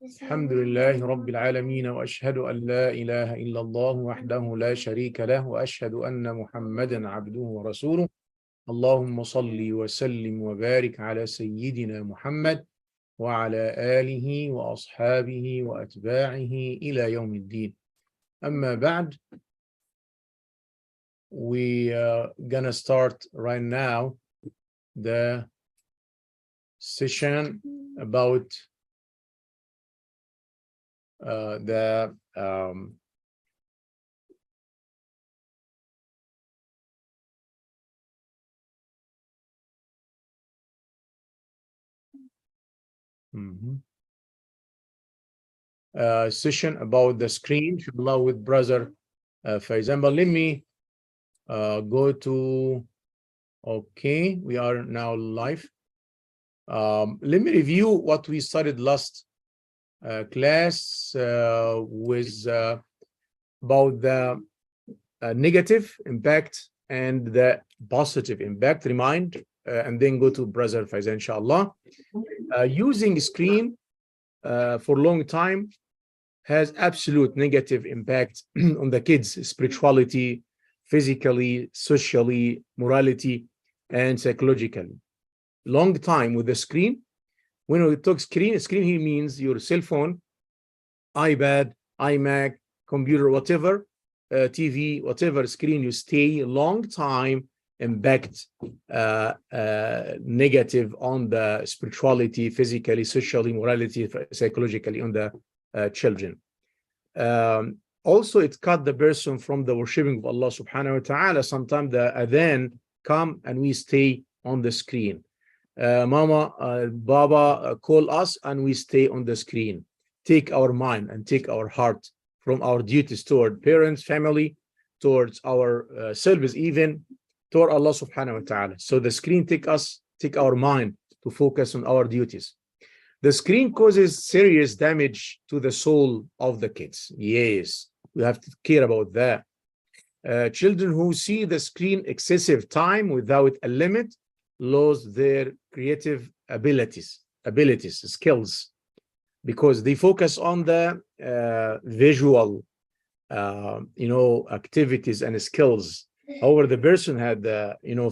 الحمد لله رب العالمين وأشهد أن لا إله إلا الله وحده لا شريك له وأشهد أن محمدا عبده ورسوله اللهم صل وسلم وبارك على سيدنا محمد وعلى آله وأصحابه وأتباعه إلى يوم الدين. أما بعد, we are gonna start right now the session about the session about the screen, inshallah, with brother Faizan. But let me go to, okay, we are now live. Let me review what we studied last class with about the negative impact and the positive impact. Remind and then go to brother Faizan, inshallah. Using screen for a long time has absolute negative impact on the kids' spirituality, physically, socially, morality, and psychologically. Long time with the screen. When we talk screen here means your cell phone, iPad, iMac, computer, whatever, TV, whatever screen you stay a long time, impact negative on the spirituality, physically, socially, morality, psychologically on the children. Also, it cut the person from the worshiping of Allah subhanahu wa ta'ala. Sometimes the adhan come and we stay on the screen. Mama, Baba call us and we stay on the screen. Take our mind and take our heart from our duties toward parents, family, towards our selves, even toward Allah subhanahu wa ta'ala. So the screen take our mind to focus on our duties. The screen causes serious damage to the soul of the kids. Yes, we have to care about that. Children who see the screen excessive time without a limit lose their creative abilities, skills, because they focus on the visual, activities and skills. However, the person had,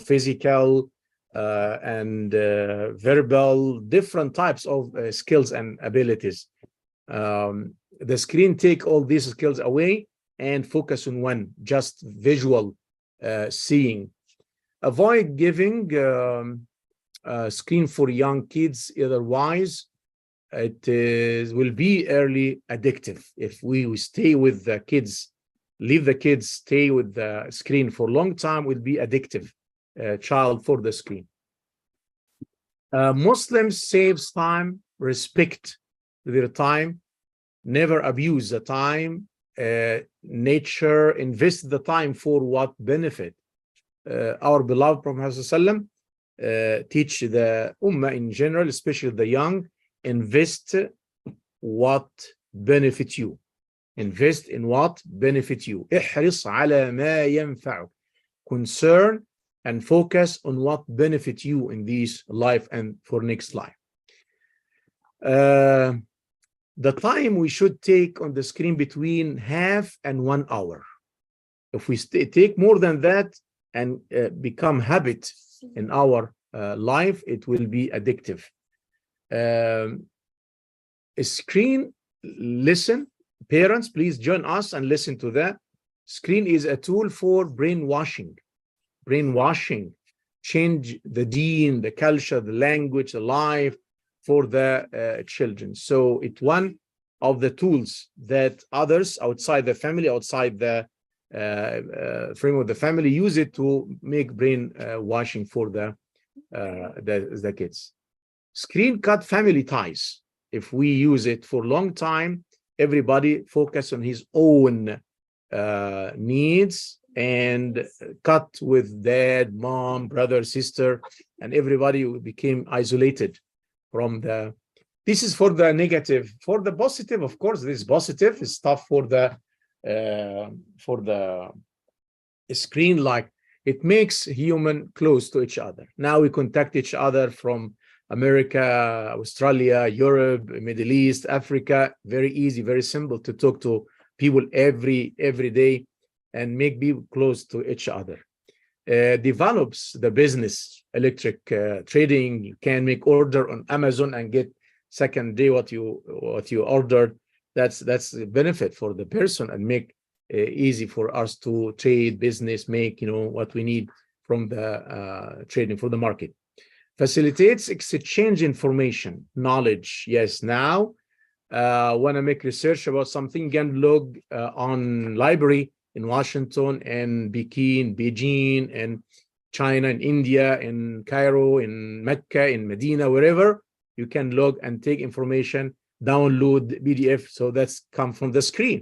physical and verbal, different types of skills and abilities. The screen take all these skills away and focus on one, just visual seeing. Avoid giving screen for young kids, otherwise it will be early addictive. If we stay with the kids, leave the kids stay with the screen for a long time, will be addictive child for the screen. Muslims saves time, respect their time, never abuse the time, nature, invest the time for what benefit. Our beloved Prophet ﷺ teach the ummah in general, especially the young, invest what benefit you. Invest in what benefit you. احرص على ما ينفعك. Concern and focus on what benefit you in this life and for next life. The time we should take on the screen between half and 1 hour. If we take more than that and become habit in our life, it will be addictive. Screen, listen, parents, please join us and listen to that. Screen is a tool for brainwashing. Change the deen, the culture, the language, the life for the children. So it's one of the tools that others outside the family, outside the frame of the family, use it to make brainwashing for the kids. Screen cut family ties. If we use it for a long time, everybody focus on his own needs and cut with dad, mom, brother, sister, and everybody became isolated from the. This is for the negative. For the positive, of course, this positive is stuff for the screen, like it makes human close to each other. Now we contact each other from America, Australia, Europe, Middle East, Africa. Very easy, very simple to talk to people every day and make people close to each other. Develops the business, electric trading. You can make order on Amazon and get second day what you ordered. That's the benefit for the person, and make easy for us to trade, business, make what we need from the trading for the market. Facilitates exchange information, knowledge. Yes, now when I make research about something, can log on library in Washington and Peking, Beijing, and China, and India, in Cairo, in Mecca, in Medina, wherever you can log and take information, download PDF. So that's come from the screen.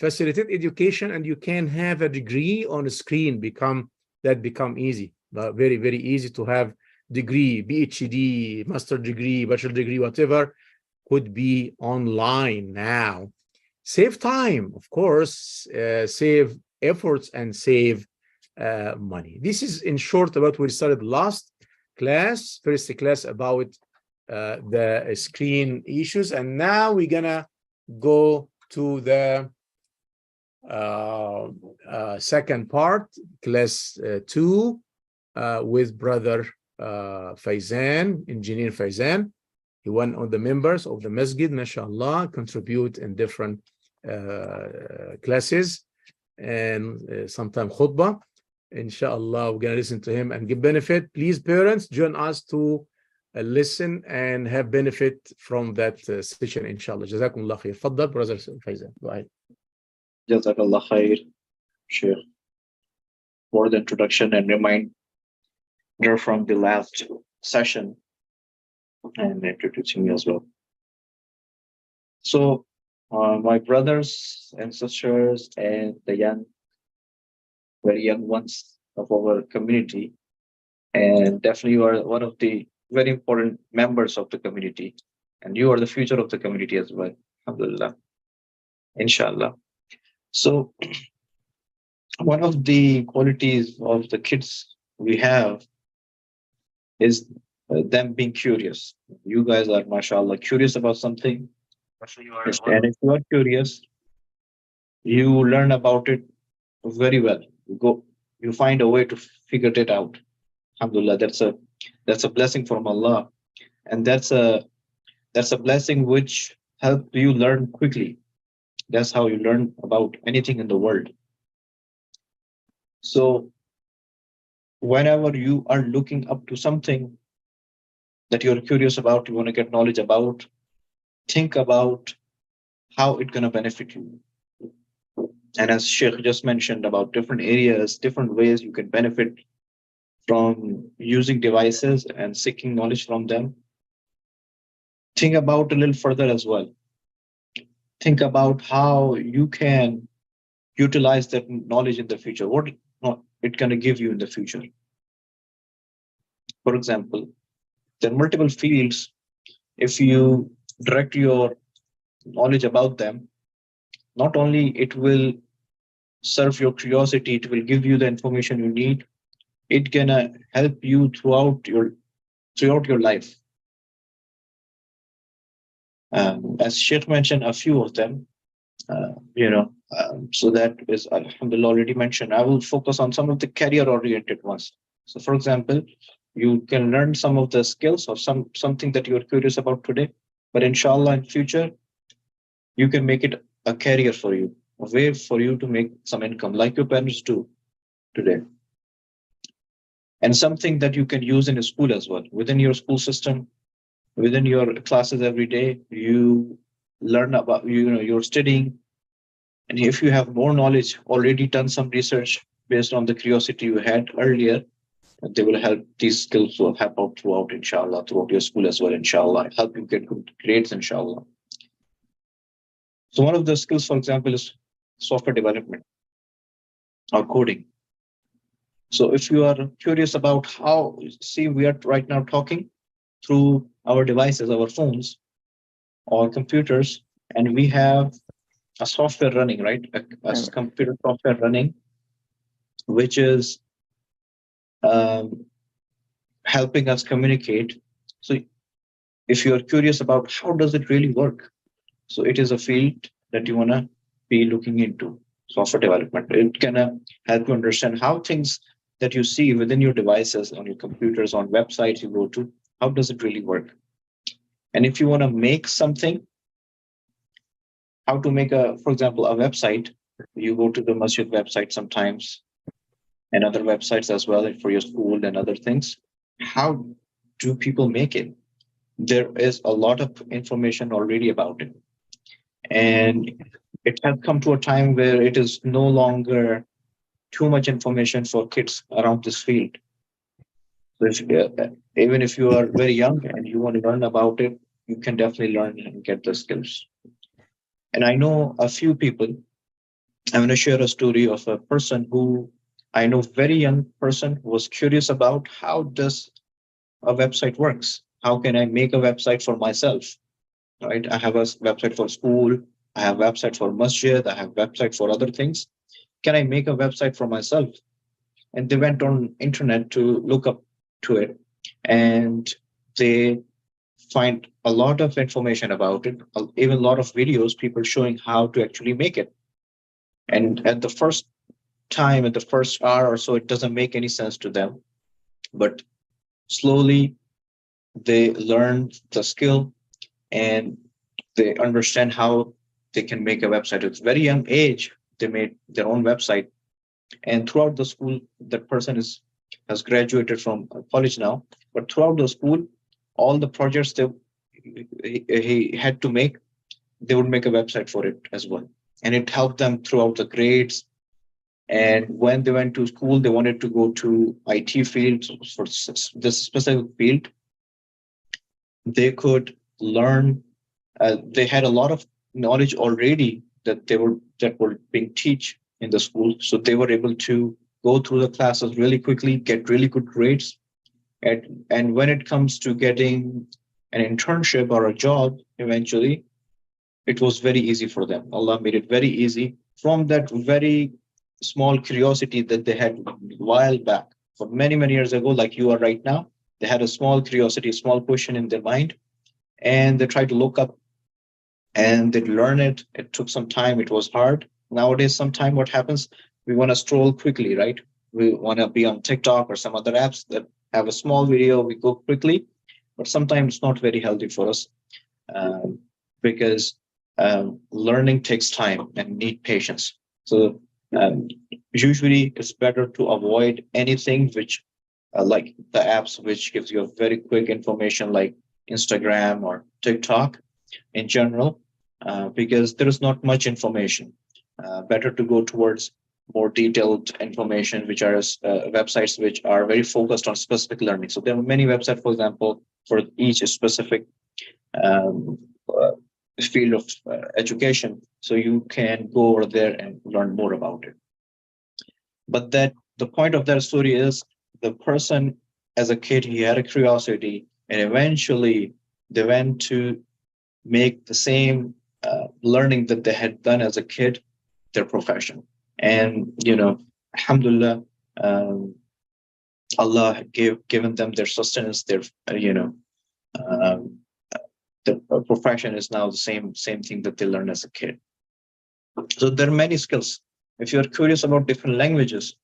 Facilitate education, and you can have a degree on a screen. Become easy, but very, very easy to have degree, PhD, master degree, bachelor degree, whatever, could be online now. Save time, of course, save efforts, and save money. This is in short about what we started last class, first class, about the screen issues. And now we're gonna go to the second part, class 2, with brother Faizan, engineer Faizan. He one of the members of the masjid, mashallah, contribute in different classes and sometimes khutbah. Inshallah, we're gonna listen to him and give benefit. Please, parents, join us to listen and have benefit from that session, inshallah. Jazakumullah khair. Faddal, brother Faizan. Go ahead. Jazakallah khair, Sheikh, for the introduction and reminder from the last session, and introducing me as well. So, my brothers and sisters and the very young ones of our community, and definitely you are one of the very important members of the community, and you are the future of the community as well. Alhamdulillah, inshallah. So, one of the qualities of the kids we have is them being curious. You guys are, mashallah, curious about something. And if you are curious, you learn about it very well. You find a way to figure it out. Alhamdulillah, that's a blessing from Allah. And that's a blessing which helps you learn quickly. That's how you learn about anything in the world. So whenever you are looking up to something that you're curious about, you want to get knowledge about, think about how it's going to benefit you. And as Sheikh just mentioned about different areas, different ways you can benefit from using devices and seeking knowledge from them, think about a little further as well. Think about how you can utilize that knowledge in the future. What it's going to give you in the future. For example, there are multiple fields. If you direct your knowledge about them, not only it will serve your curiosity, it will give you the information you need. It's gonna help you throughout your life. As Sheikh mentioned, a few of them, so that is alhamdulillah already mentioned. I will focus on some of the career-oriented ones. So, for example, you can learn some of the skills of something that you are curious about today, but inshallah in future, you can make it a career for you, a way for you to make some income like your parents do today. And something that you can use in a school as well, within your school system, within your classes every day, you learn about, you're studying. And if you have more knowledge, already done some research based on the curiosity you had earlier, they will help, these skills will help out throughout, inshallah, throughout your school as well, inshallah, help you get good grades, inshallah. So one of the skills, for example, is software development or coding. So if you are curious about how, see, we are right now talking through our devices, our phones or computers, and we have a software running, right? A computer software running, which is helping us communicate. So if you are curious about how does it really work, so it is a field that you want to be looking into, software development. It can help you understand how things that you see within your devices, on your computers, on websites you go to, how does it really work? And if you want to make something, how to make a, for example, a website, you go to the masjid website sometimes and other websites as well for your school and other things. How do people make it? There is a lot of information already about it. And it has come to a time where it is no longer too much information for kids around this field. So even if you are very young and you want to learn about it, you can definitely learn and get the skills. And I know a few people. I'm going to share a story of a person who I know, very young person, was curious about how does a website works. How can I make a website for myself? Right? I have a website for school. I have website for masjid. I have website for other things. Can I make a website for myself? And they went on internet to look up to it, and they find a lot of information about it, even a lot of videos, people showing how to actually make it. And at the first time, at the first hour or so, it doesn't make any sense to them. But slowly they learn the skill and they understand how they can make a website. At a very young age, they made their own website. And throughout the school, that person has graduated from college now. But throughout the school, all the projects that he had to make, they would make a website for it as well. And it helped them throughout the grades. And when they went to school, they wanted to go to IT field for this specific field. They could learn. They had a lot of knowledge already that were being teach in the school, so they were able to go through the classes really quickly, get really good grades, and when it comes to getting an internship or a job, eventually, it was very easy for them. Allah made it very easy from that very small curiosity that they had a while back, for many years ago, like you are right now. They had a small curiosity, a small question in their mind, and they tried to look up and they learn it. It took some time. It was hard. Nowadays, sometime what happens, we want to scroll quickly, right? We want to be on TikTok or some other apps that have a small video. We go quickly, but sometimes it's not very healthy for us, because learning takes time and need patience. So usually it's better to avoid anything which, like the apps which gives you a very quick information, like Instagram or TikTok in general, because there is not much information. Better to go towards more detailed information, which are websites which are very focused on specific learning. So there are many websites, for example, for each specific um, uh, field of education. So you can go over there and learn more about it. But that the point of that story is, the person as a kid, he had a curiosity, and eventually they went to make the same learning that they had done as a kid their profession. And alhamdulillah, Allah given them their sustenance, their um, the profession is now the same thing that they learned as a kid. So there are many skills. If you're curious about different languages,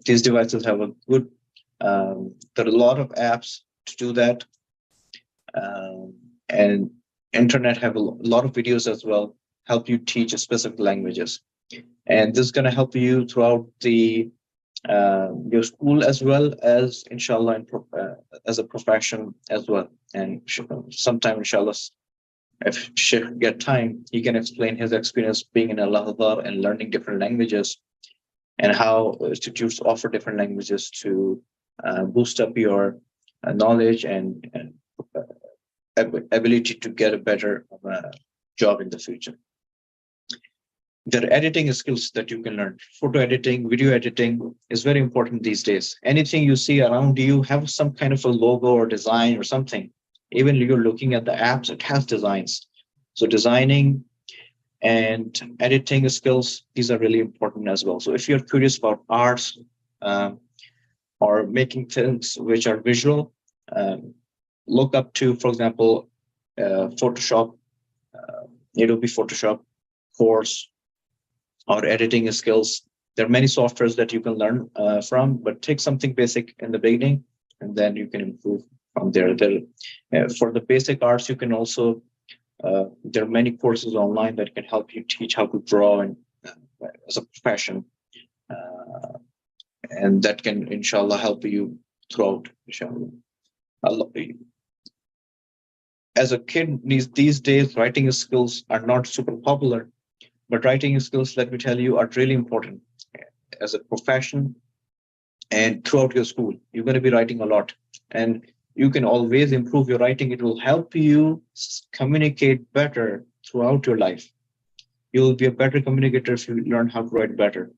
these devices have a good. There are a lot of apps to do that, and internet have a lot of videos as well, help you teach specific languages, and this is going to help you throughout the your school as well as inshallah as a profession as well. And sometime inshallah, if Sheikh get time, he can explain his experience being in Al-Azhar and learning different languages, and how institutes offer different languages to boost up your knowledge and ability to get a better job in the future. There are editing skills that you can learn. Photo editing, video editing is very important these days. Anything you see around you have some kind of a logo or design or something. Even you're looking at the apps, it has designs. So designing and editing skills, these are really important as well. So if you're curious about arts, or making things which are visual. Look up to, for example, Photoshop, Adobe Photoshop course, or editing skills. There are many softwares that you can learn from, but take something basic in the beginning, and then you can improve from there. For the basic arts, you can also, there are many courses online that can help you teach how to draw and as a profession, and that can, inshallah, help you throughout, inshallah. As a kid, these days, writing skills are not super popular, but writing skills, let me tell you, are really important as a profession. And throughout your school, you're going to be writing a lot, and you can always improve your writing. It will help you communicate better throughout your life. You'll be a better communicator if you learn how to write better.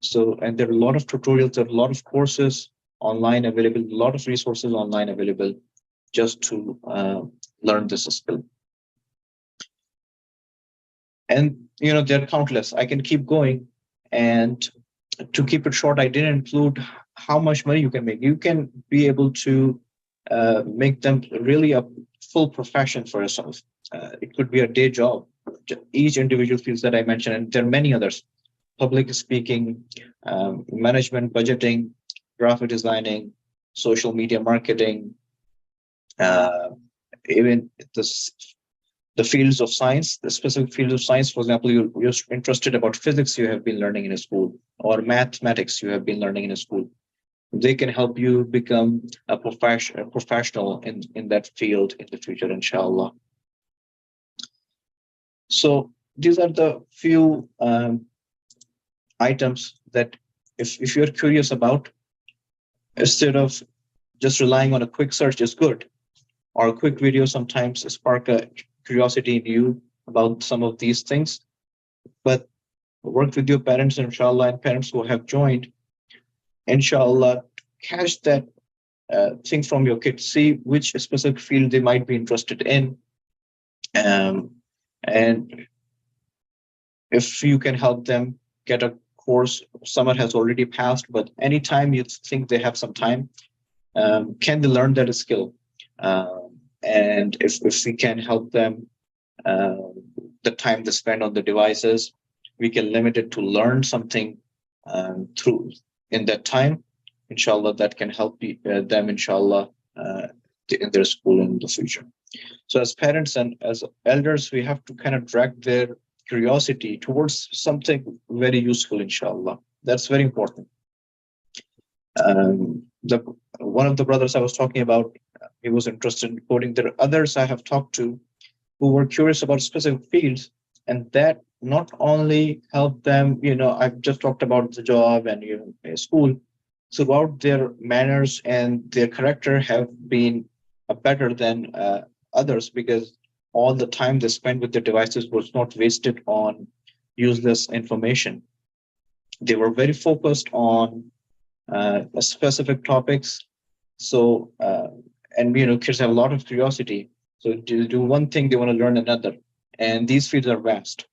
So, and there are a lot of tutorials, there are a lot of courses online available, a lot of resources online available just to learn this skill. And they're countless. I can keep going, and to keep it short, I didn't include how much money you can make. You can be able to make them really a full profession for yourself. It could be a day job. Each individual fields that I mentioned, and there are many others: public speaking, management, budgeting, graphic designing, social media marketing, even the fields of science, the specific fields of science. For example, you're interested about physics, you have been learning in a school, or mathematics, you have been learning in a school. They can help you become a professional in that field in the future, inshallah. So these are the few items that if you're curious about, instead of just relying on a quick search is good, or a quick video sometimes spark a curiosity in you about some of these things. But work with your parents, inshallah, and parents who have joined, inshallah, catch that thing from your kids, see which specific field they might be interested in. And if you can help them get a course, summer has already passed, but anytime you think they have some time, can they learn that skill? And if we can help them, the time they spend on the devices, we can limit it to learn something through in that time. Inshallah, that can help them, inshallah, in their school in the future. So as parents and as elders, we have to kind of drag their curiosity towards something very useful, inshallah. That's very important. One of the brothers I was talking about, he was interested in coding. There are others I have talked to who were curious about specific fields, and that not only helped them, I've just talked about the job and school, throughout their manners and their character have been better than others, because all the time they spent with their devices was not wasted on useless information. They were very focused on specific topics. So, and kids have a lot of curiosity. So to do one thing, they want to learn another. And these fields are vast.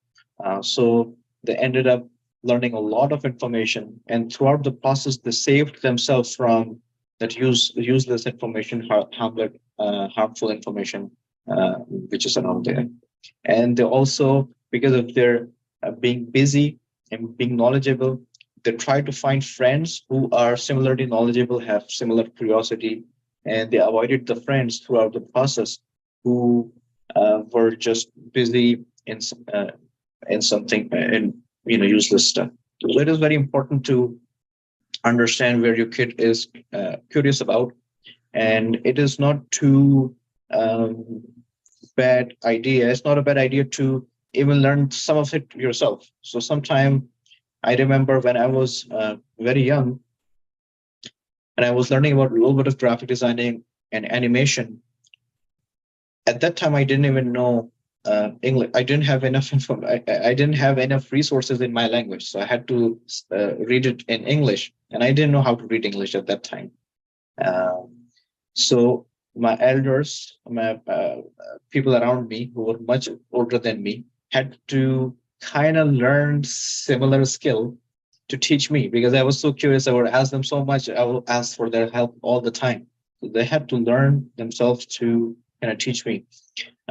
So they ended up learning a lot of information. And throughout the process, they saved themselves from that useless information, harmful information, which is around there. And they also, because of their being busy and being knowledgeable, they try to find friends who are similarly knowledgeable, have similar curiosity, and they avoided the friends throughout the process who were just busy in something, in useless stuff. So it is very important to understand where your kid is curious about, and it is not too bad idea. It's not a bad idea to even learn some of it yourself. So sometime I remember when I was very young, and I was learning about a little bit of graphic designing and animation. At that time, I didn't even know English. I didn't have enough I didn't have enough resources in my language, so I had to read it in English, and I didn't know how to read English at that time. So my elders, my people around me who were much older than me, had to kind of learn similar skill to teach me, because I was so curious. I would ask them so much. I will ask for their help all the time. So they had to learn themselves to kind of teach me.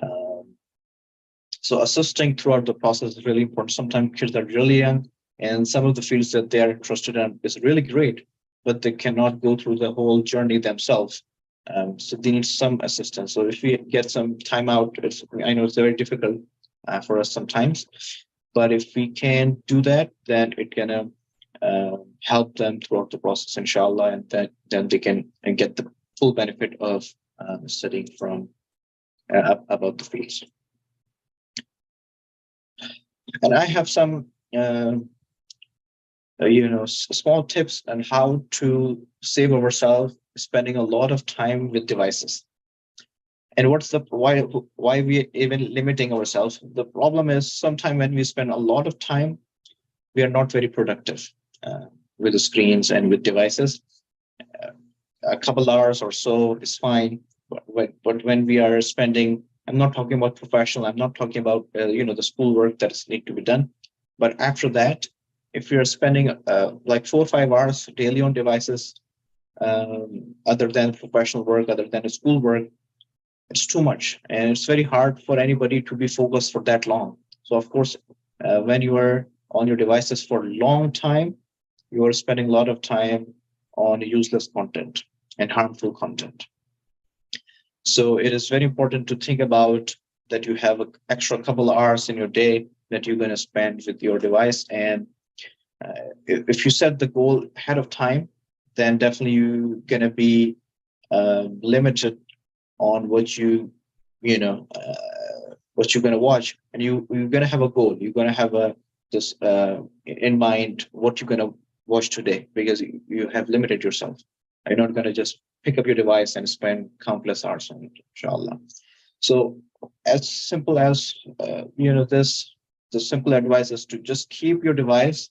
Um, so assisting throughout the process is really important. Sometimes kids are really young, and some of the fields that they are interested in is really great, but they cannot go through the whole journey themselves. So they need some assistance. So if we get some time out, I know it's very difficult for us sometimes, but if we can do that, then it can help them throughout the process, inshallah, and then they can get the full benefit of studying from about the fields. And I have some, small tips on how to save ourselves spending a lot of time with devices. And what's the why we even limiting ourselves? The problem is sometimes when we spend a lot of time, we are not very productive with the screens and with devices. A couple hours or so is fine, but when we are spending, I'm not talking about professional, I'm not talking about the schoolwork that need to be done, but after that, if you're spending like 4 or 5 hours daily on devices, other than professional work, other than the schoolwork, it's too much, and it's very hard for anybody to be focused for that long. So of course, when you are on your devices for a long time, you are spending a lot of time on useless content and harmful content. So it is very important to think about that you have an extra couple of hours in your day that you're going to spend with your device. And if you set the goal ahead of time, then definitely you're going to be limited on what you're going to watch. And you're going to have a goal. You're going to have this in mind what you're going to watch today, because you have limited yourself. You're not going to just pick up your device and spend countless hours on it, inshallah. So as simple as the simple advice is to just keep your device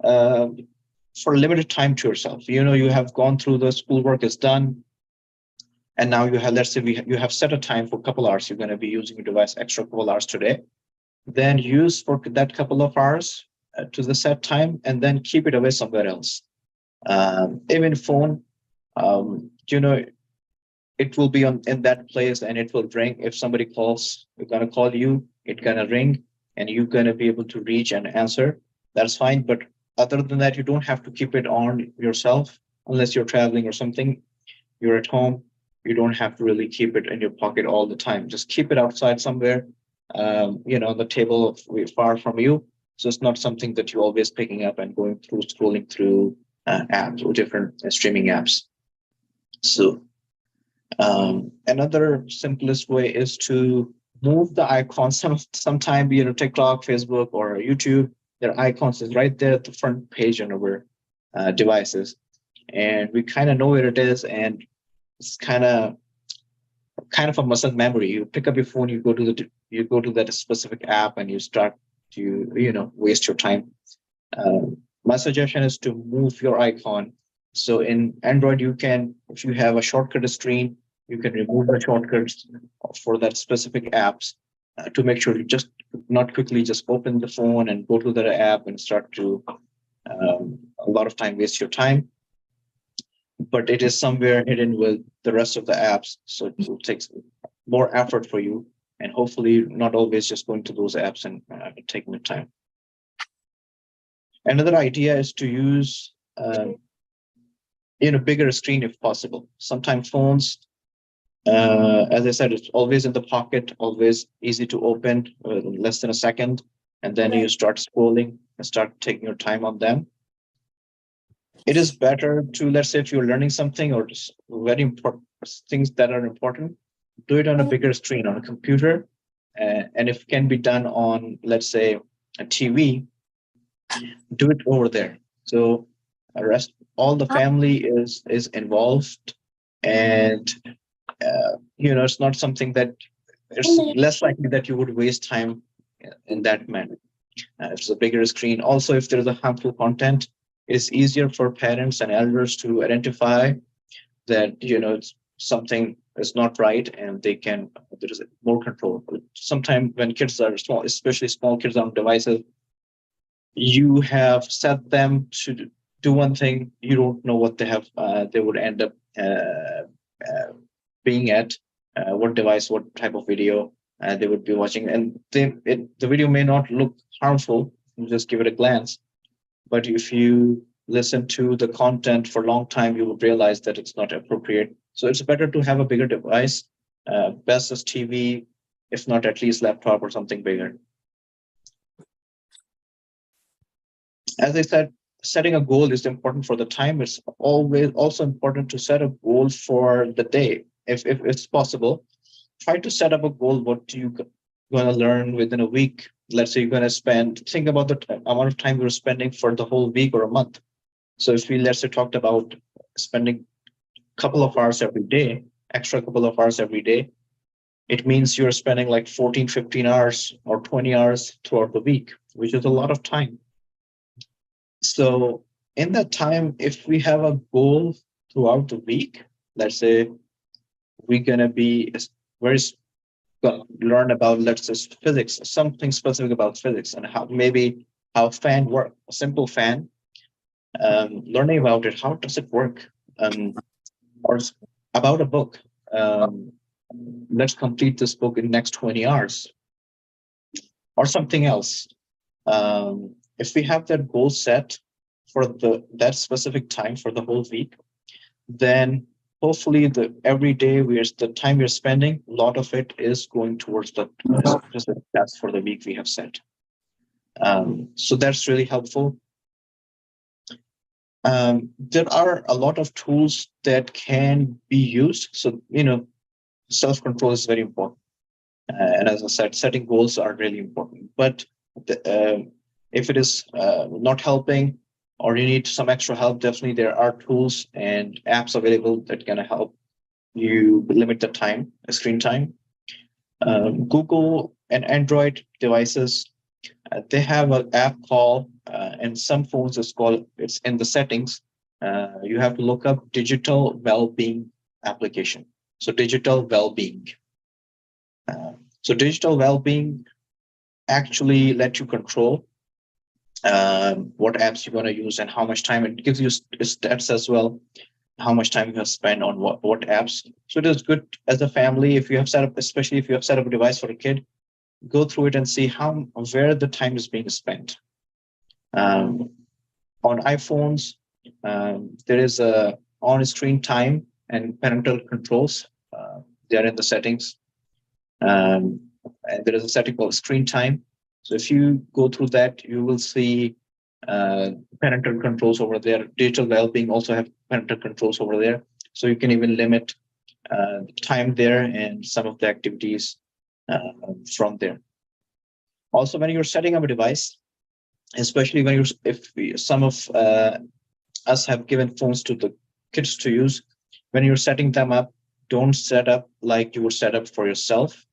for a limited time to yourself. You have gone through the schoolwork is done, and now you have, let's say you have set a time for a couple hours. You're going to be using your device extra couple hours today. Then use for that couple of hours to the set time, and then keep it away somewhere else. Even phone, it will be in that place, and it will ring. If somebody calls, we're going to call you, it's going to ring, and you're going to be able to reach and answer. That's fine. But other than that, you don't have to keep it on yourself unless you're traveling or something. You're at home. You don't have to really keep it in your pocket all the time. Just keep it outside somewhere, on the table far from you. So it's not something that you're always picking up and scrolling through apps or different streaming apps. So another simplest way is to move the icons. Sometime, TikTok, Facebook, or YouTube, their icons is right there at the front page on our devices, and we kind of know where it is, and it's kind of a muscle memory. You pick up your phone, you go to that specific app, and you start to waste your time. My suggestion is to move your icon. So in Android, if you have a shortcut screen, you can remove the shortcuts for that specific apps to make sure you just not quickly just open the phone and go to that app and start to a lot of time waste your time. But it is somewhere hidden with the rest of the apps, so it will take more effort for you, and hopefully not always just going to those apps and taking the time. Another idea is to use bigger screen if possible. Sometimes phones, as I said, it's always in the pocket, always easy to open, less than a second, and then you start scrolling and start taking your time on them. It is better to, let's say, if you're learning something or just very important things that are important, do it on a bigger screen on a computer, and if it can be done on, let's say, a TV, do it over there. So all the family is involved, and it's not something that it's less likely that you would waste time in that manner. If it's a bigger screen, also if there's a harmful content, it's easier for parents and elders to identify that it's something is not right, and there is more control. Sometimes when kids are small, especially small kids on devices, you have set them to do one thing, you don't know what they would end up being at, what device, what type of video they would be watching. And the video may not look harmful, you just give it a glance. But if you listen to the content for a long time, you will realize that it's not appropriate. So it's better to have a bigger device, best as TV, if not at least laptop or something bigger. As I said, setting a goal is important for the time. It's always also important to set a goal for the day. If it's possible, try to set up a goal. What you going to learn within a week? Let's say you're going to think about the amount of time you're spending for the whole week or a month. So if we, let's say, talked about spending a couple of hours every day, extra couple of hours every day, it means you're spending like 14, 15 hours or 20 hours throughout the week, which is a lot of time. So in that time, if we have a goal throughout the week, let's say we're going to be very learn about, let's say, physics, something specific about physics and how fan work, a simple fan, learning about it, how does it work, or about a book. Let's complete this book in next 20 hours or something else. If we have that goal set for that specific time for the whole week, then hopefully every day the time we're spending, a lot of it is going towards the specific task for the week we have set. So that's really helpful. There are a lot of tools that can be used. So, self-control is very important. And as I said, setting goals are really important. But if it is not helping, or you need some extra help, definitely there are tools and apps available that can help you limit the screen time. Google and Android devices, they have an app called, and some phones it's in the settings. You have to look up digital well-being application. So digital well-being. So digital well-being actually let you control what apps you're going to use and how much time. It gives you stats as well, how much time you have spent on what apps. So it is good as a family, if you have set up, especially if you have set up a device for a kid, go through it and see where the time is being spent. On iPhones, there is a on-screen time and parental controls. They are in the settings. And there is a setting called screen time. So if you go through that, you will see parental controls over there. Digital well-being also have parental controls over there. So you can even limit time there and some of the activities from there. Also, when you're setting up a device, especially some of us have given phones to the kids to use, when you're setting them up, don't set up like you would set up for yourself.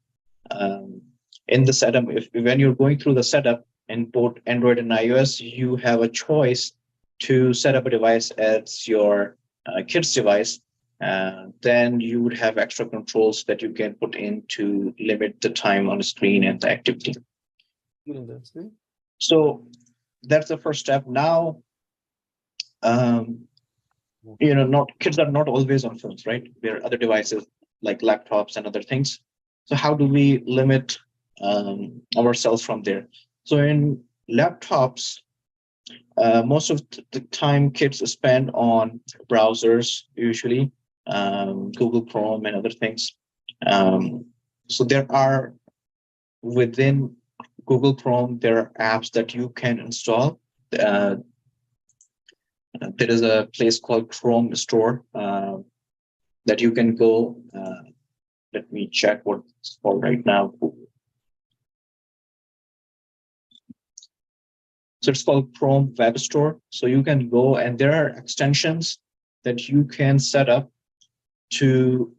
In the setup, when you're going through the setup in both Android and iOS, you have a choice to set up a device as your kid's device. Then you would have extra controls that you can put in to limit the time on the screen and the activity. So that's the first step. Now, kids are not always on phones, right? There are other devices like laptops and other things. So how do we limit ourselves from there? So in laptops, most of the time kids spend on browsers, usually Google Chrome and other things. So there are, within Google Chrome, there are apps that you can install. There is a place called Chrome Store that you can go. Let me check what it's called right now. So it's called Chrome Web Store. So you can go, and there are extensions that you can set up to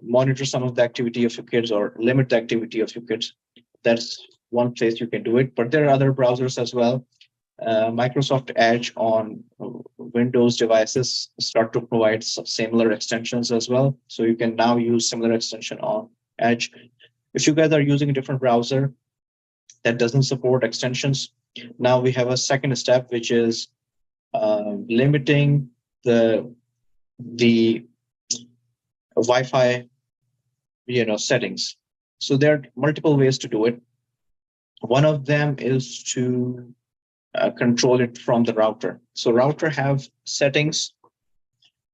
monitor some of the activity of your kids or limit the activity of your kids. That's one place you can do it, but there are other browsers as well. Microsoft Edge on Windows devices start to provide similar extensions as well. So you can now use similar extension on Edge. If you guys are using a different browser that doesn't support extensions, Now we have a second step, which is limiting the Wi-Fi settings. So there are multiple ways to do it. One of them is to control it from the router. So router have settings.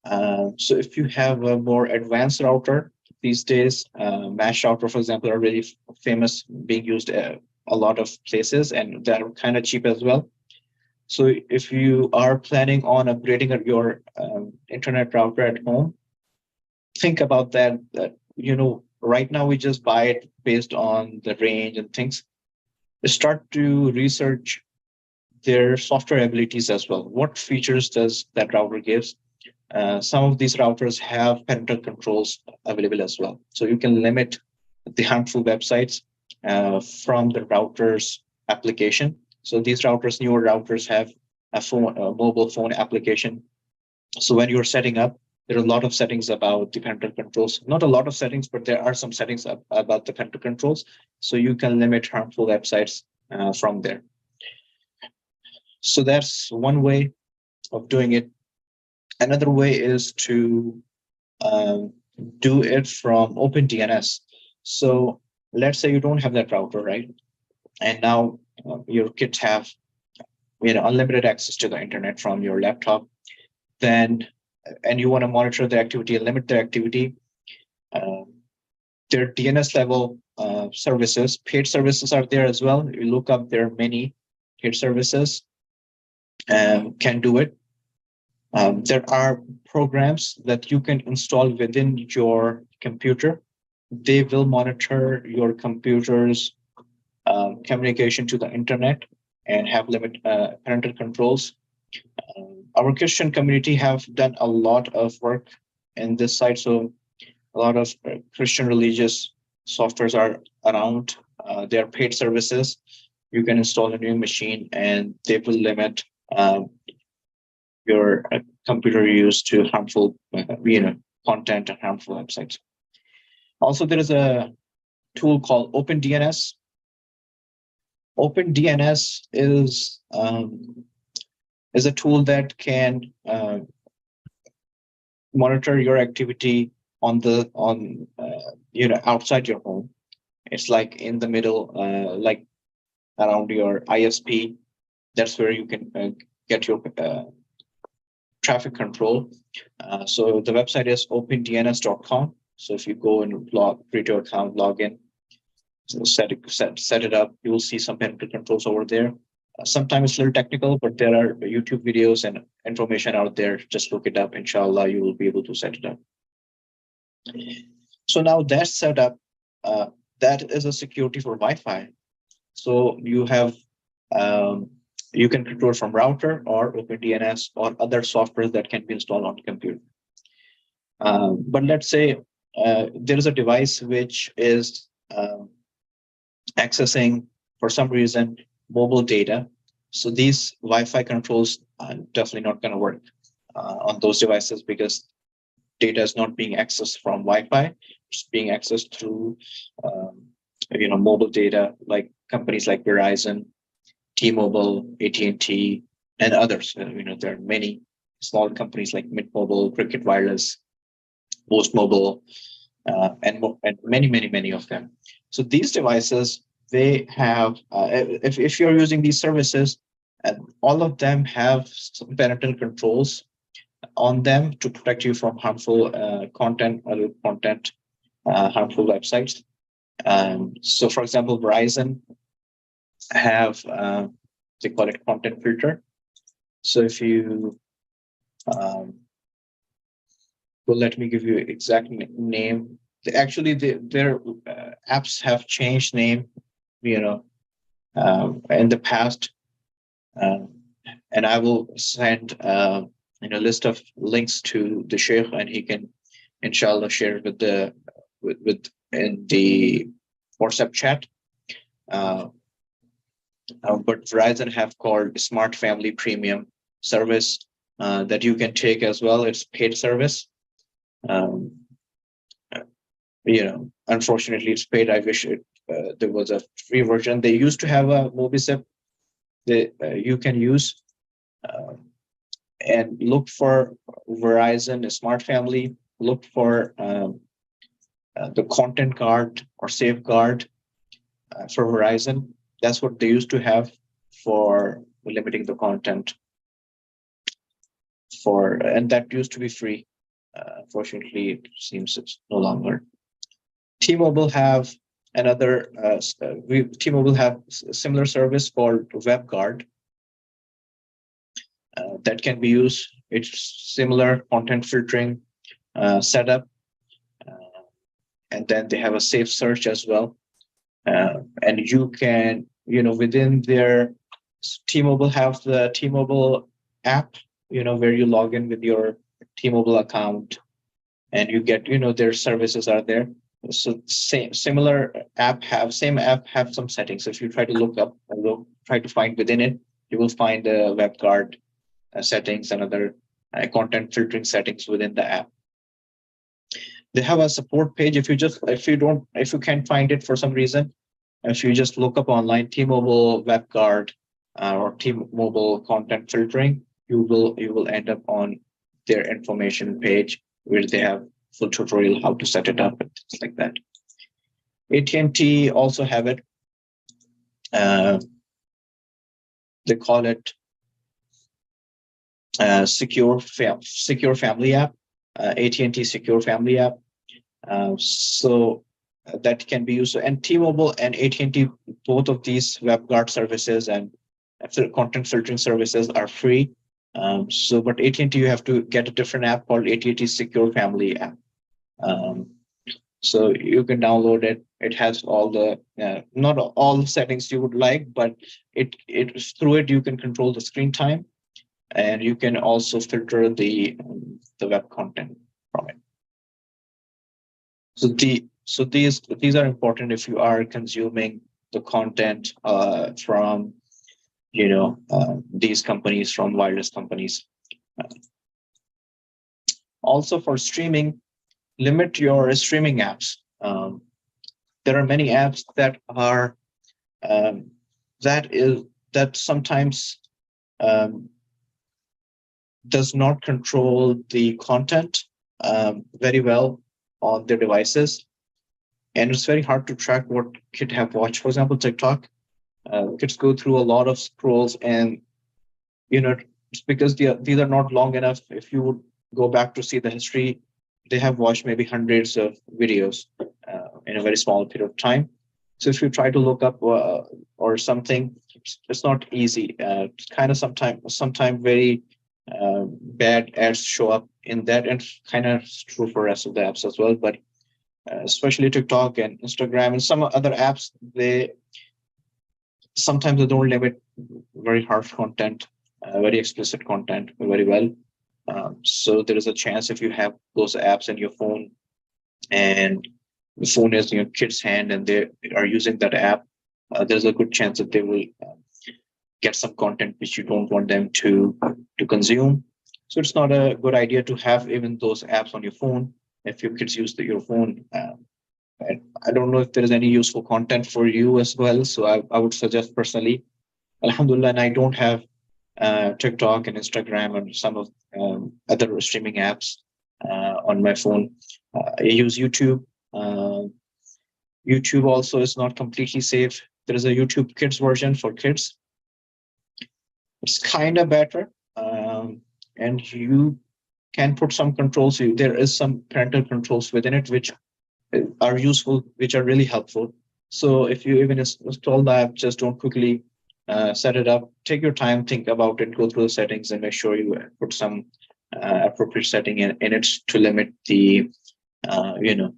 So if you have a more advanced router these days, mesh router, for example, are really famous, being used a lot of places, and they're kind of cheap as well. So if you are planning on upgrading your internet router at home, think about that. Right now we just buy it based on the range and things. Start to research their software abilities as well. What features does that router gives? Some of these routers have parental controls available as well, so you can limit the harmful websites from the router's application. So these routers, newer routers, have a mobile phone application. So when you're setting up, there are a lot of settings about the parental controls. Not a lot of settings, but there are some settings about the parental controls. So you can limit harmful websites from there. So that's one way of doing it. Another way is to do it from OpenDNS. So let's say you don't have that router, right? And now your kids have unlimited access to the internet from your laptop. Then, and you want to monitor the activity and limit the activity. Their DNS level services, paid services are there as well. You look up, there are many paid services can do it. There are programs that you can install within your computer. They will monitor your computer's communication to the internet and have limit parental controls. Our Christian community have done a lot of work in this side. So a lot of Christian religious softwares are around. They are paid services. You can install a new machine and they will limit your computer use to harmful content and harmful websites. Also, there is a tool called OpenDNS. OpenDNS is a tool that can monitor your activity on outside your home. It's like in the middle, like around your ISP. That's where you can get your traffic control. So the website is opendns.com. So if you go and create your account, log in, so set it up, you will see some parental controls over there. Sometimes it's a little technical, but there are YouTube videos and information out there. Just look it up. Inshallah, you will be able to set it up. So now that's set up. That is a security for Wi-Fi. So you have you can control from router or OpenDNS or other softwares that can be installed on the computer. But let's say there is a device which is accessing, for some reason, mobile data. So these Wi-Fi controls are definitely not going to work on those devices, because data is not being accessed from Wi-Fi. It's being accessed through mobile data, like companies like Verizon, T-Mobile, AT&T, and others. There are many small companies like Mint Mobile, Cricket Wireless, Post Mobile, and many of them. So these devices, they have, if you're using these services, all of them have some parental controls on them to protect you from harmful content, harmful websites. So, for example, Verizon have they call it content filter. So if you well, let me give you exact name. Actually, their apps have changed name, in the past, and I will send a list of links to the Sheikh, and he can, inshallah, share it with in the WhatsApp chat. But Verizon have called Smart Family Premium service that you can take as well. It's paid service. Unfortunately, it's paid. I wish there was a free version. They used to have a MobiSip you can use and look for Verizon Smart Family. Look for the content guard or safeguard for Verizon. That's what they used to have for limiting the content and that used to be free. Fortunately, it seems it's no longer. T-Mobile have another. T-Mobile have a similar service called WebGuard that can be used. It's similar content filtering setup, and then they have a safe search as well. And you can, within their T-Mobile have the T-Mobile app, where you log in with your T-Mobile account, and you get, their services are there. So similar app have some settings. If you try to look up and try to find within it, you will find the WebGuard settings and other content filtering settings within the app. They have a support page. If you can't find it for some reason, if you just look up online T-Mobile WebGuard or T-Mobile content filtering, you will end up on their information page where they have full tutorial how to set it up and things like that. AT&T also have it. They call it Secure Family app, AT&T Secure Family app. So that can be used. And T-Mobile and AT&T, both of these WebGuard services and content filtering services are free. But AT&T, you have to get a different app called AT&T Secure Family app. So you can download it. It has all the not all the settings you would like, but it through it you can control the screen time, and you can also filter the web content from it. So these are important if you are consuming the content from these companies, from wireless companies. Also for streaming, limit your streaming apps. There are many apps that are that sometimes does not control the content very well on their devices, and it's very hard to track what kids have watched. For example, TikTok, kids go through a lot of scrolls, and it's because these are not long enough. If you would go back to see the history, they have watched maybe hundreds of videos in a very small period of time. So if you try to look up or something, it's not easy. It's kind of sometimes very bad ads show up in that, and kind of true for the rest of the apps as well. But especially TikTok and Instagram and some other apps, sometimes they don't limit very harsh content, very explicit content very well. So there is a chance if you have those apps in your phone, and the phone is in your kid's hand and they are using that app, there's a good chance that they will get some content which you don't want them to consume. So it's not a good idea to have even those apps on your phone if your kids use your phone. I don't know if there is any useful content for you as well. So I would suggest personally, alhamdulillah, and I don't have TikTok and Instagram and some of other streaming apps on my phone. I use YouTube. YouTube also is not completely safe. There is a YouTube Kids version for kids. It's kind of better, and you can put some controls. There is some parental controls within it which are useful, which are really helpful. So if you even install the app, just don't quickly set it up. Take your time, think about it, go through the settings, and make sure you put some appropriate setting in it to limit the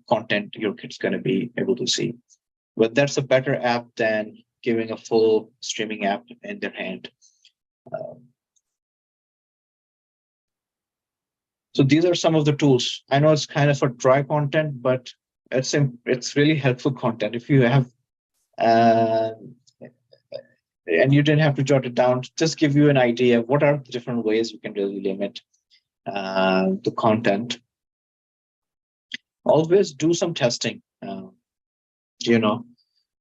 content your kid's going to be able to see. But that's a better app than giving a full streaming app in their hand. So these are some of the tools. I know it's kind of a dry content, but it's really helpful content. If you have and you didn't have to jot it down, just give you an idea of what are the different ways you can really limit the content. Always do some testing.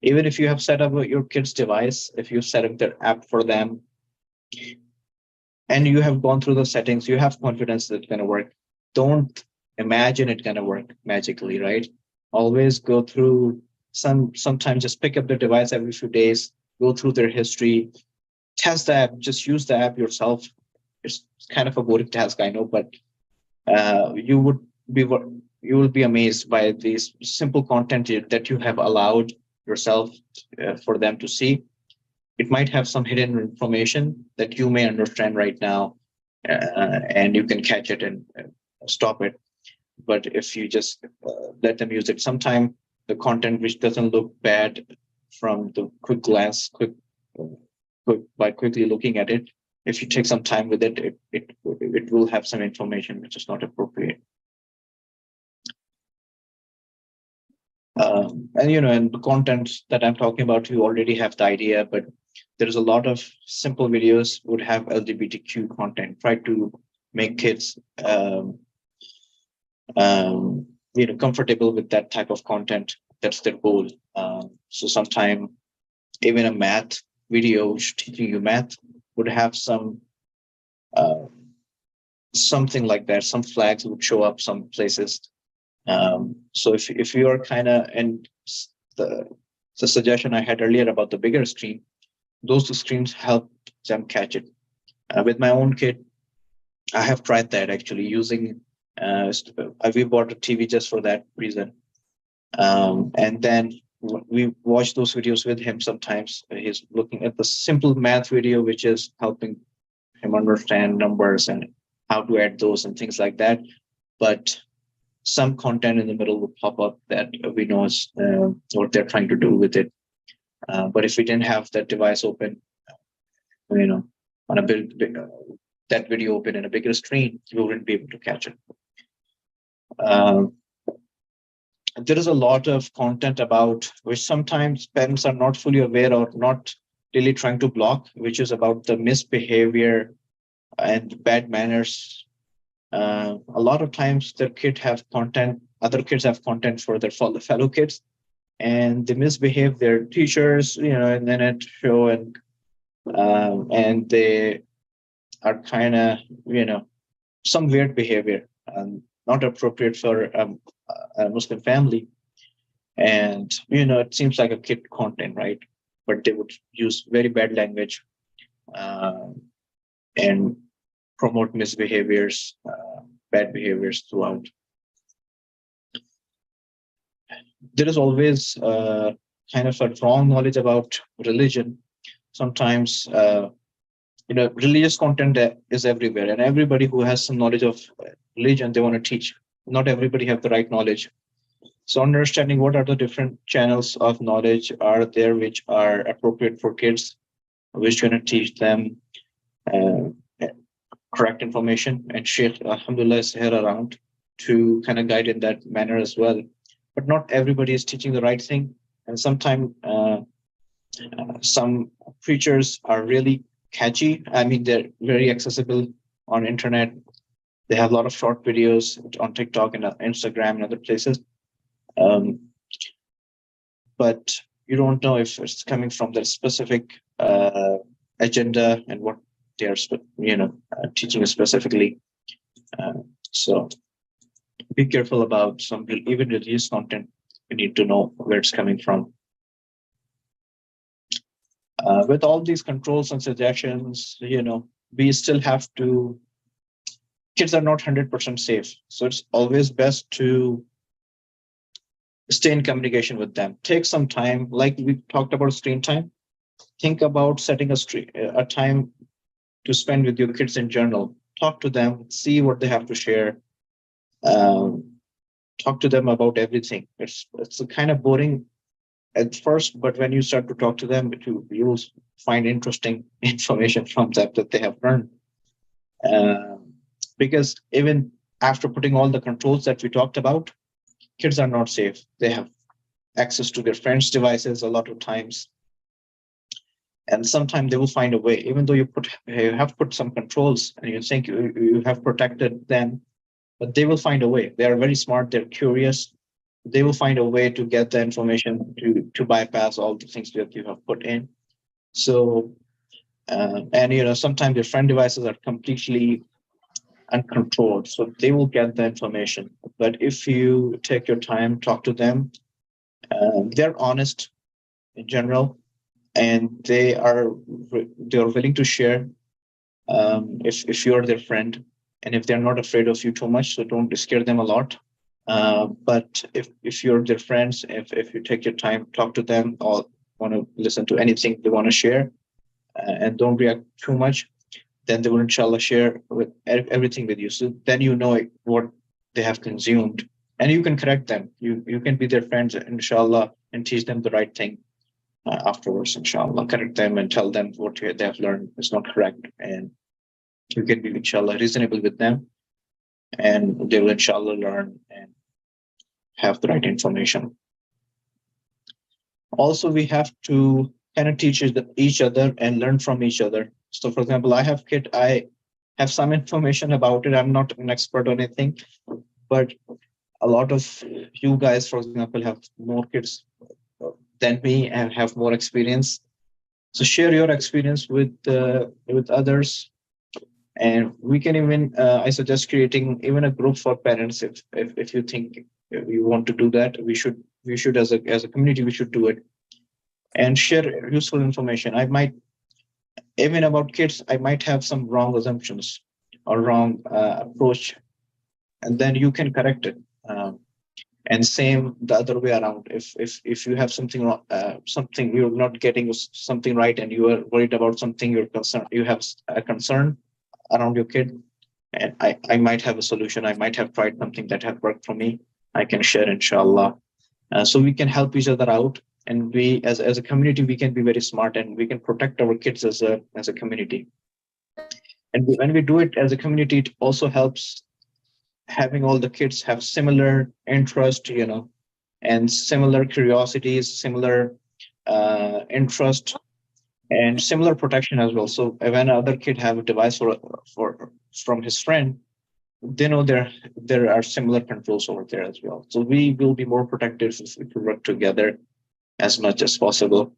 Even if you have set up your kid's device, if you set up their app for them, and you have gone through the settings, you have confidence that it's going to work. Don't imagine it's going to work magically, right? Always go through sometimes just pick up the device every few days, go through their history, test the app, just use the app yourself. It's kind of a boring task, I know, but you would be you will be amazed by this simple content that you have allowed yourself for them to see. It might have some hidden information that you may understand right now, and you can catch it and stop it. But if you just let them use it, sometime the content which doesn't look bad from the quick glance, by quickly looking at it, if you take some time with it, it will have some information which is not appropriate. And the content that I'm talking about, you already have the idea, but there's a lot of simple videos would have LGBTQ content. Try to make kids comfortable with that type of content. That's their goal. So sometime even a math video teaching you math would have some something like that. Some flags would show up some places. So if you are kind of, and the suggestion I had earlier about the bigger screen, those two screens help them catch it. With my own kid, I have tried that actually using, we bought a TV just for that reason. And then we watch those videos with him. Sometimes he's looking at the simple math video, which is helping him understand numbers and how to add those and things like that. But some content in the middle will pop up that we know is what they're trying to do with it. But if we didn't have that device open, on a that video open in a bigger screen, we wouldn't be able to catch it. There is a lot of content about which sometimes parents are not fully aware or not really trying to block, which is about the misbehavior and bad manners. A lot of times their kids have content, other kids have content for their fellow kids, and they misbehave. Their teachers, and then at show and they are kind of, some weird behavior, not appropriate for a Muslim family. And, it seems like a kid content, right? But they would use very bad language and promote misbehaviors, bad behaviors throughout. There is always kind of a wrong knowledge about religion. Sometimes, religious content is everywhere, and everybody who has some knowledge of religion, they want to teach. Not everybody have the right knowledge. So understanding what are the different channels of knowledge are there which are appropriate for kids, which going to teach them correct information. And Sheikh, alhamdulillah, is here around to kind of guide in that manner as well. But not everybody is teaching the right thing. And sometimes some preachers are really catchy. I mean, they're very accessible on internet. They have a lot of short videos on TikTok and Instagram and other places. But you don't know if it's coming from their specific agenda and what they are, teaching specifically. So be careful about some even religious content. You need to know where it's coming from. With all these controls and suggestions, we still have to. Kids are not 100% safe, so it's always best to stay in communication with them. Take some time, like we talked about screen time. Think about setting a time to spend with your kids in general. Talk to them, see what they have to share. Talk to them about everything. It's a kind of boring at first, but when you start to talk to them, you'll find interesting information from them that they have learned. Because even after putting all the controls that we talked about, kids are not safe. They have access to their friends' devices a lot of times. And sometimes they will find a way, even though you have put some controls and you think you have protected them, but they will find a way. They are very smart. They're curious. They will find a way to get the information to to bypass all the things that you have put in. So, and sometimes your friend devices are completely uncontrolled, so they will get the information. But if you take your time, talk to them, they're honest in general, and they're willing to share. If you're their friend, and if they're not afraid of you too much, so don't scare them a lot. But if you're their friends, if you take your time, talk to them, or want to listen to anything they want to share, and don't react too much, then they will inshallah share with everything with you. So then you know what they have consumed, and you can correct them. You can be their friends, inshallah, and teach them the right thing afterwards, inshallah. Correct them and tell them what they have learned is not correct, and you can be inshallah reasonable with them, and they will inshallah learn and have the right information. Also, we have to kind of teach each other and learn from each other. So, for example, I have kid, I have some information about it. I'm not an expert on anything, but a lot of you guys, for example, have more kids than me and have more experience. So share your experience with others, and we can even I suggest creating even a group for parents if you think you want to do that. We should as a community we should do it and share useful information. I might, even about kids, I might have some wrong assumptions or wrong approach, and then you can correct it. And same the other way around. If you have something wrong, something you're not getting something right, and you are worried about something, you have a concern around your kid, and I might have a solution. I might have tried something that have worked for me. I can share, inshallah. So we can help each other out, and we as a community we can be very smart, and we can protect our kids as a community. And when we do it as a community, it also helps having all the kids have similar interest, and similar curiosities, similar interest, and similar protection as well. So when other kid have a device from his friend, they know there are similar controls over there as well. So we will be more protective if we work together as much as possible.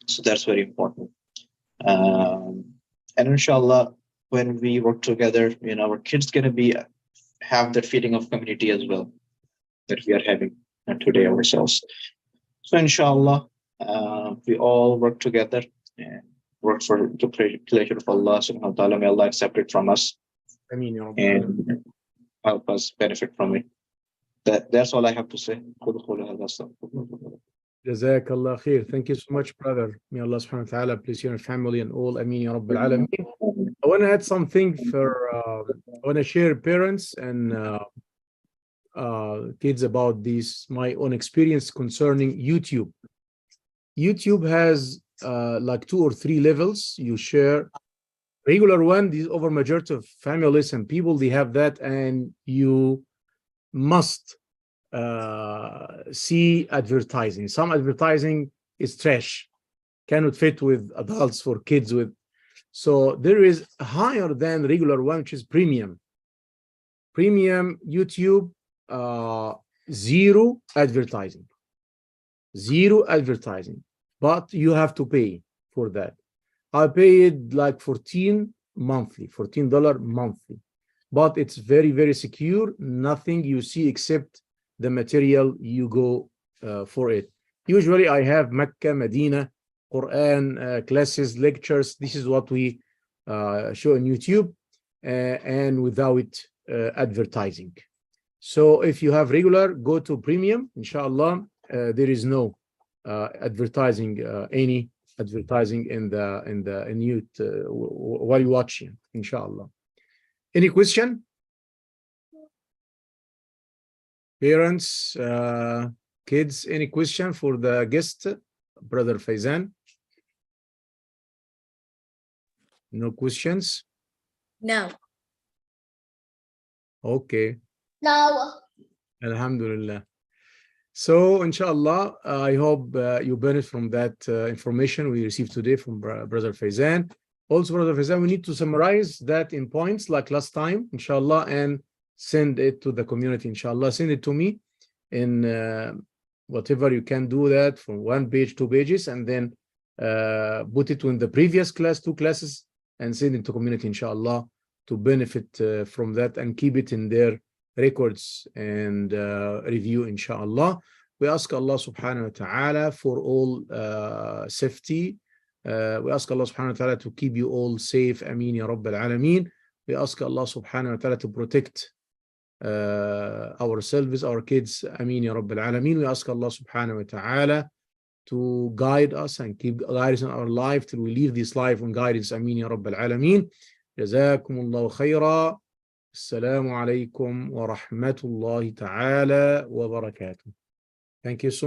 So that's very important. And inshallah, when we work together, our kids gonna have that feeling of community as well that we are having today ourselves. So inshallah, we all work together and work for the pleasure of Allah subhanahu wa ta'ala. May Allah accept it from us and help us benefit from it. That's all I have to say. Jazakallah khair. Thank you so much, brother. May Allah subhanahu wa ta'ala bless your family and all. Ameen ya Rabbil Alameen. I want to add something I want to share parents and kids about this, my own experience concerning YouTube. YouTube has like 2 or 3 levels. You share regular one, these over majority of families and people, they have that, and you must see advertising. Some advertising is trash, cannot fit with adults, for kids with. So there is higher than regular one, which is premium. Premium YouTube, zero advertising, but you have to pay for that. I paid like $14 monthly, $14 monthly, but it's very, very secure. Nothing you see except the material you go for it. Usually I have Mecca, Medina, Quran classes, lectures. This is what we show on YouTube, and without advertising. So if you have regular, go to premium, inshallah. There is no advertising, any advertising in YouTube while you're watching, inshallah. Any question? Parents, kids, any question for the guest, Brother Faizan? No questions? No. Okay. No. Alhamdulillah. So, inshallah, I hope you benefit from that information we received today from Brother Faizan. Also, Brother Faizan, we need to summarize that in points like last time, inshallah, and send it to the community, inshallah. Send it to me in whatever you can do that from 1 page, 2 pages, and then put it in the previous class, 2 classes, and send it to community, inshallah, to benefit from that and keep it in their records and review, inshallah. We ask Allah subhanahu wa ta'ala for all safety. We ask Allah subhanahu wa ta'ala to keep you all safe. Ameen ya Rabbil Alameen. We ask Allah subhanahu wa ta'ala to protect ourselves, our kids. Ameen ya Rabbil Alameen. We ask Allah subhanahu wa ta'ala to guide us and keep guidance in our life till we leave this life on guidance. Ameen ya Rabbil Alameen. Jazakumullahu khaira. Assalamu alaikum wa rahmatullahi ta'ala wa barakatuh. Thank you so much.